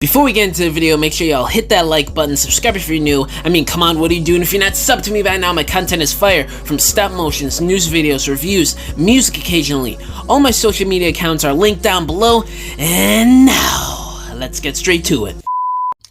Before we get into the video, make sure y'all hit that like button, subscribe if you're new. I mean, come on, what are you doing if you're not subbed to me by now? My content is fire, from stop motions, news videos, reviews, music occasionally. All my social media accounts are linked down below, and now, let's get straight to it.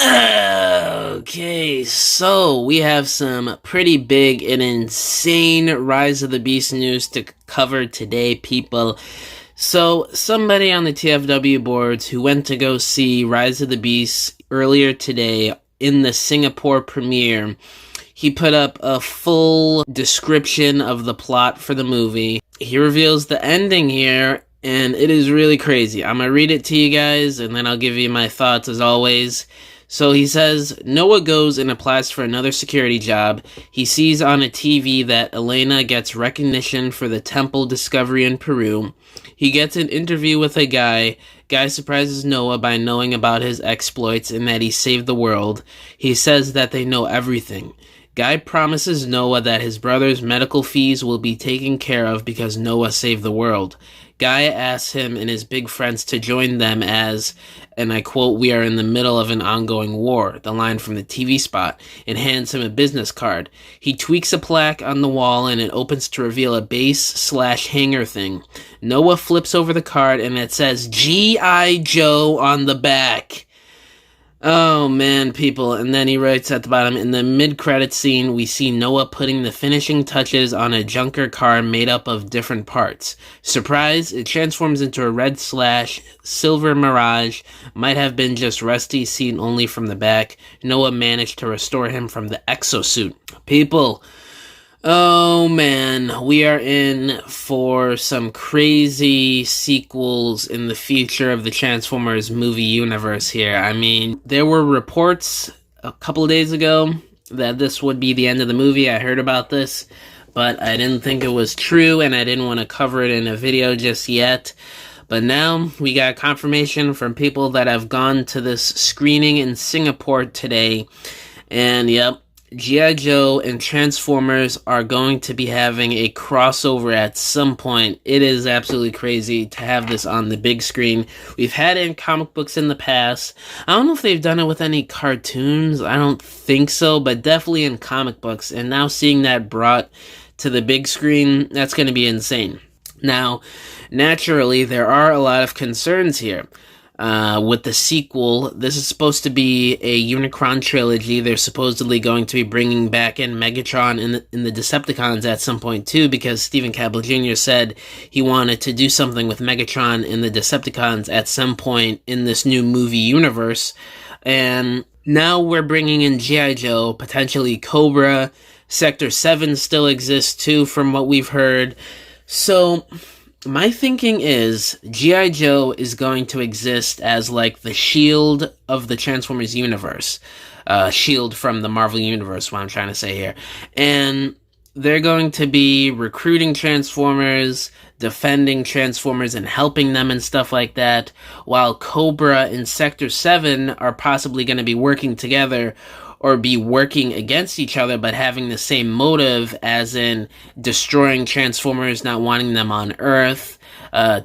Okay, so we have some pretty big and insane Rise of the Beast news to cover today, people. So, somebody on the TFW boards who went to go see Rise of the Beast earlier today in the Singapore premiere, he put up a full description of the plot for the movie. He reveals the ending here, and it is really crazy. I'm gonna read it to you guys, and then I'll give you my thoughts as always. So he says, Noah goes and applies for another security job. He sees on a TV that Elena gets recognition for the temple discovery in Peru. He gets an interview with a guy. Guy surprises Noah by knowing about his exploits and that he saved the world. He says that they know everything. Guy promises Noah that his brother's medical fees will be taken care of because Noah saved the world. Guy asks him and his big friends to join them as, and I quote, "we are in the middle of an ongoing war," the line from the TV spot, and hands him a business card. He tweaks a plaque on the wall and it opens to reveal a base/hanger thing. Noah flips over the card and it says G.I. Joe on the back. Oh man, people. And then he writes at the bottom, in the mid-credit scene, we see Noah putting the finishing touches on a junker car made up of different parts. Surprise, it transforms into a red/silver Mirage. Might have been just Rusty, seen only from the back. Noah managed to restore him from the exosuit. People, oh man, we are in for some crazy sequels in the future of the Transformers movie universe here. I mean, there were reports a couple of days ago that this would be the end of the movie. I heard about this, but I didn't think it was true, and I didn't want to cover it in a video just yet. But now we got confirmation from people that have gone to this screening in Singapore today, and yep, G.I. Joe and Transformers are going to be having a crossover at some point. It is absolutely crazy to have this on the big screen. We've had it in comic books in the past. I don't know if they've done it with any cartoons. I don't think so, but definitely in comic books. And now seeing that brought to the big screen, that's going to be insane. Now, naturally, there are a lot of concerns here. With the sequel, this is supposed to be a Unicron trilogy. They're supposedly going to be bringing back in Megatron in the Decepticons at some point too, because Stephen Campbell Jr. said he wanted to do something with Megatron and the Decepticons at some point in this new movie universe. And now we're bringing in G.I. Joe, potentially Cobra. Sector 7 still exists too, from what we've heard. So my thinking is G.I. Joe is going to exist as like the shield of the Transformers universe. Shield from the Marvel universe, what I'm trying to say here. And they're going to be recruiting Transformers, defending Transformers, and helping them and stuff like that, while Cobra and Sector 7 are possibly going to be working together or be working against each other, but having the same motive, as in destroying Transformers, not wanting them on Earth,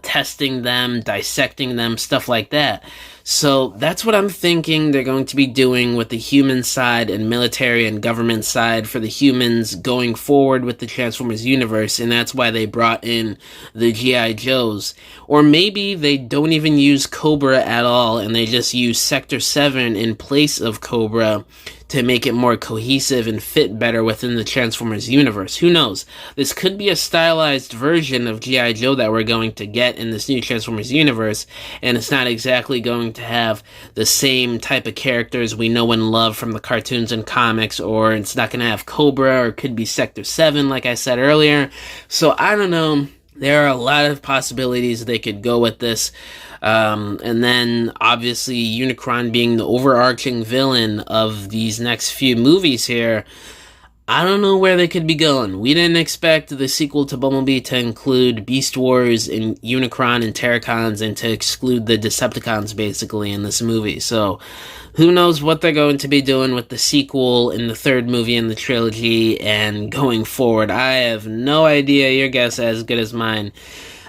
testing them, dissecting them, stuff like that. So that's what I'm thinking they're going to be doing with the human side and military and government side for the humans going forward with the Transformers universe, and that's why they brought in the G.I. Joes. Or maybe they don't even use Cobra at all, and they just use Sector 7 in place of Cobra to make it more cohesive and fit better within the Transformers universe. Who knows? This could be a stylized version of G.I. Joe that we're going to get in this new Transformers universe, and it's not exactly going to have the same type of characters we know and love from the cartoons and comics, or it's not going to have Cobra, or it could be Sector 7, like I said earlier. So I don't know. There are a lot of possibilities they could go with this. And then, obviously, Unicron being the overarching villain of these next few movies here, I don't know where they could be going. We didn't expect the sequel to Bumblebee to include Beast Wars and Unicron and Terracons, and to exclude the Decepticons, basically, in this movie. So, who knows what they're going to be doing with the sequel in the third movie in the trilogy and going forward. I have no idea. Your guess is as good as mine.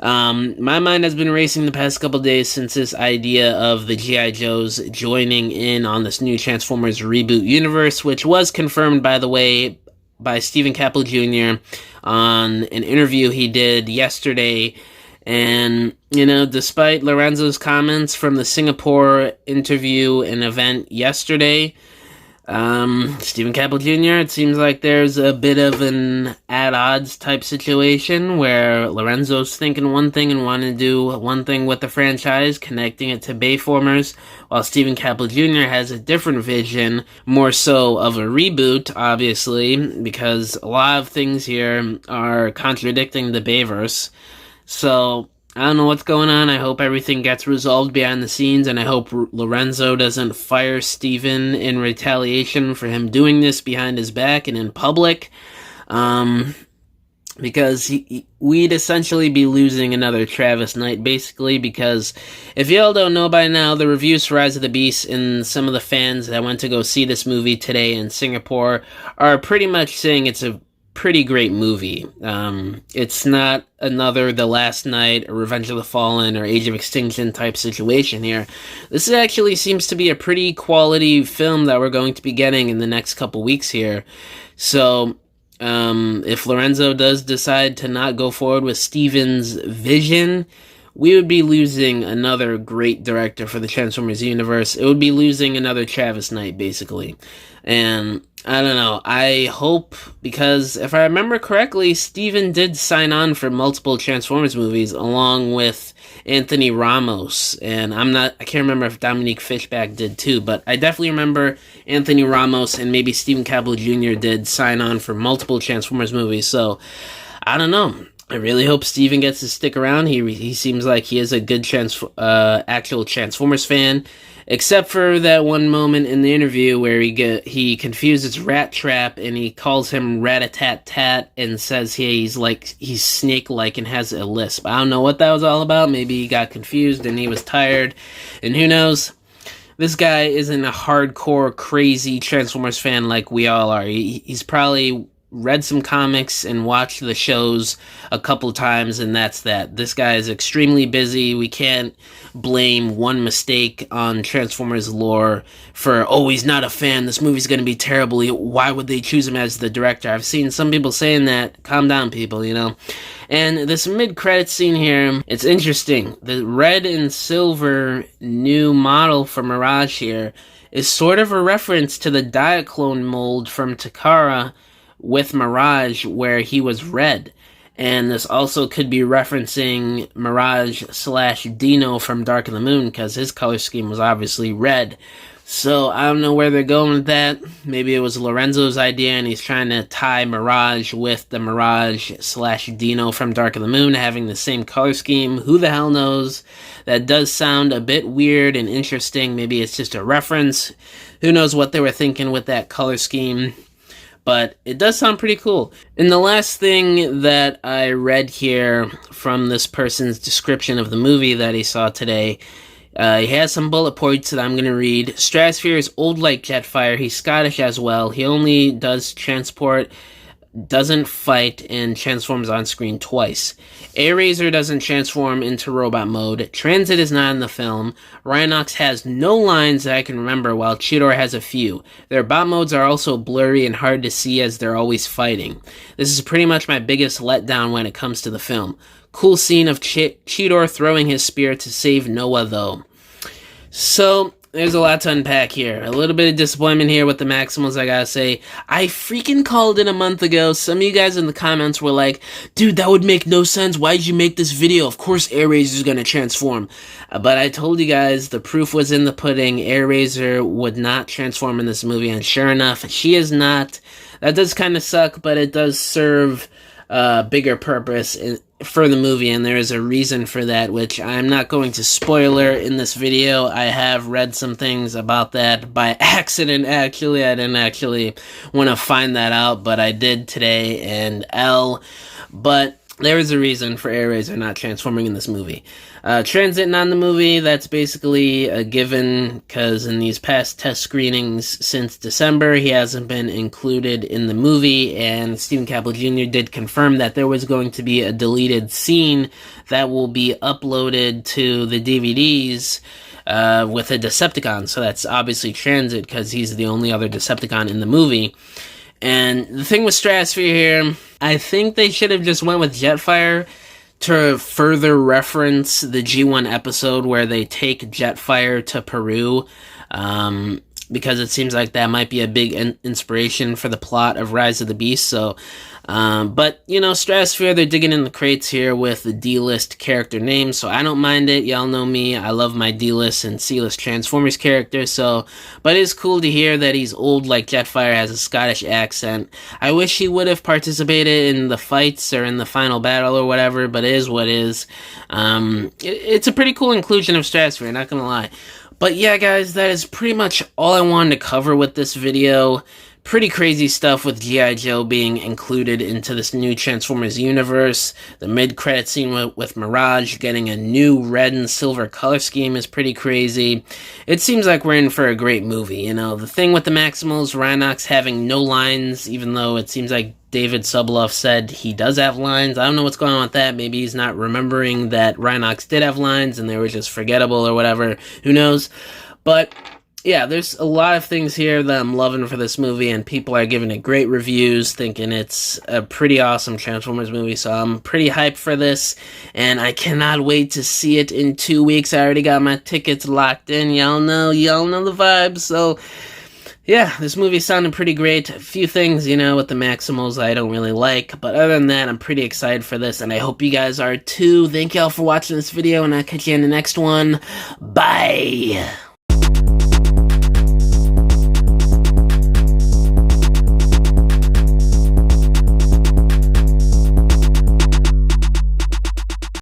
My mind has been racing the past couple days since this idea of the G.I. Joes joining in on this new Transformers reboot universe, which was confirmed, by the way, by Stephen Caple Jr. on an interview he did yesterday. And, despite Lorenzo's comments from the Singapore interview and event yesterday, Stephen Caple Jr., it seems like there's a bit of an at odds type situation where Lorenzo's thinking one thing and wanting to do one thing with the franchise, connecting it to Bayformers, while Stephen Caple Jr. has a different vision, more so of a reboot, obviously, because a lot of things here are contradicting the Bayverse. So, I don't know what's going on. I hope everything gets resolved behind the scenes, and I hope Lorenzo doesn't fire Steven in retaliation for him doing this behind his back and in public. Because we'd essentially be losing another Travis Knight, basically, because if y'all don't know by now, the reviews for Rise of the Beast and some of the fans that went to go see this movie today in Singapore are pretty much saying it's a pretty great movie. It's not another The Last Night or Revenge of the Fallen or Age of Extinction type situation here. This actually seems to be a pretty quality film that we're going to be getting in the next couple weeks here. So, if Lorenzo does decide to not go forward with Steven's vision, we would be losing another great director for the Transformers universe. It would be losing another Travis Knight, basically. And I don't know. I hope, because if I remember correctly, Steven did sign on for multiple Transformers movies along with Anthony Ramos. And I can't remember if Dominique Fishback did too, but I definitely remember Anthony Ramos and maybe Stephen Caple Jr. did sign on for multiple Transformers movies. So, I don't know. I really hope Steven gets to stick around. He seems like he is a good actual Transformers fan, except for that one moment in the interview where he confuses Rat Trap and he calls him Rat-a-tat-tat and says he's snake-like and has a lisp. I don't know what that was all about. Maybe he got confused and he was tired, and who knows. This guy isn't a hardcore, crazy Transformers fan like we all are. He's probably read some comics and watched the shows a couple times, and that's that. This guy is extremely busy. We can't blame one mistake on Transformers lore for, he's not a fan, this movie's gonna be terrible, why would they choose him as the director? I've seen some people saying that. Calm down, people, And this mid-credits scene here, it's interesting. The red and silver new model for Mirage here is sort of a reference to the Diaclone mold from Takara with Mirage, where he was red. And this also could be referencing Mirage/Dino from Dark of the Moon, because his color scheme was obviously red. So, I don't know where they're going with that. Maybe it was Lorenzo's idea, and he's trying to tie Mirage with the Mirage/Dino from Dark of the Moon, having the same color scheme. Who the hell knows? That does sound a bit weird and interesting. Maybe it's just a reference. Who knows what they were thinking with that color scheme? But it does sound pretty cool. And the last thing that I read here from this person's description of the movie that he saw today, he has some bullet points that I'm going to read. Stratosphere is old like Jetfire. He's Scottish as well. He only does transport, doesn't fight, and transforms on screen twice. A-Razor doesn't transform into robot mode. Transit is not in the film. Rhinox has no lines that I can remember, while Cheetor has a few. Their bot modes are also blurry and hard to see as they're always fighting. This is pretty much my biggest letdown when it comes to the film. Cool scene of Cheetor throwing his spear to save Noah, though. So, there's a lot to unpack here. A little bit of disappointment here with the Maximals, I gotta say. I freaking called it a month ago. Some of you guys in the comments were like, dude, that would make no sense. Why did you make this video? Of course A-Razor's gonna transform. But I told you guys, the proof was in the pudding. A-Razor would not transform in this movie, and sure enough, she is not. That does kind of suck, but it does serve a bigger purpose for the movie, and there is a reason for that, which I'm not going to spoiler in this video. I have read some things about that by accident, actually. I didn't actually want to find that out, but I did today, and but there is a reason for Airazor not transforming in this movie. Transit not in the movie, that's basically a given, because in these past test screenings since December, he hasn't been included in the movie, and Stephen Caple Jr. did confirm that there was going to be a deleted scene that will be uploaded to the DVDs with a Decepticon, so that's obviously Transit, because he's the only other Decepticon in the movie. And the thing with Stratosphere here, I think they should have just went with Jetfire to further reference the G1 episode where they take Jetfire to Peru, because it seems like that might be a big inspiration for the plot of Rise of the Beast. So, but, you know, Stratosphere, they're digging in the crates here with the D-list character names, so I don't mind it. Y'all know me, I love my D-list and C-list Transformers characters, so, but it's cool to hear that he's old like Jetfire, has a Scottish accent. I wish he would have participated in the fights or in the final battle or whatever, but it is what it is. It's a pretty cool inclusion of Stratosphere, not gonna lie. But yeah, guys, that is pretty much all I wanted to cover with this video. Pretty crazy stuff with G.I. Joe being included into this new Transformers universe. The mid-credit scene with Mirage getting a new red and silver color scheme is pretty crazy. It seems like we're in for a great movie, you know. The thing with the Maximals, Rhinox having no lines, even though it seems like David Soboleff said he does have lines. I don't know what's going on with that. Maybe he's not remembering that Rhinox did have lines and they were just forgettable or whatever. Who knows? But yeah, there's a lot of things here that I'm loving for this movie, and people are giving it great reviews, thinking it's a pretty awesome Transformers movie, so I'm pretty hyped for this, and I cannot wait to see it in 2 weeks. I already got my tickets locked in. Y'all know the vibes, so yeah, this movie sounded pretty great. A few things, you know, with the Maximals I don't really like, but other than that, I'm pretty excited for this, and I hope you guys are too. Thank y'all for watching this video, and I'll catch you in the next one. Bye!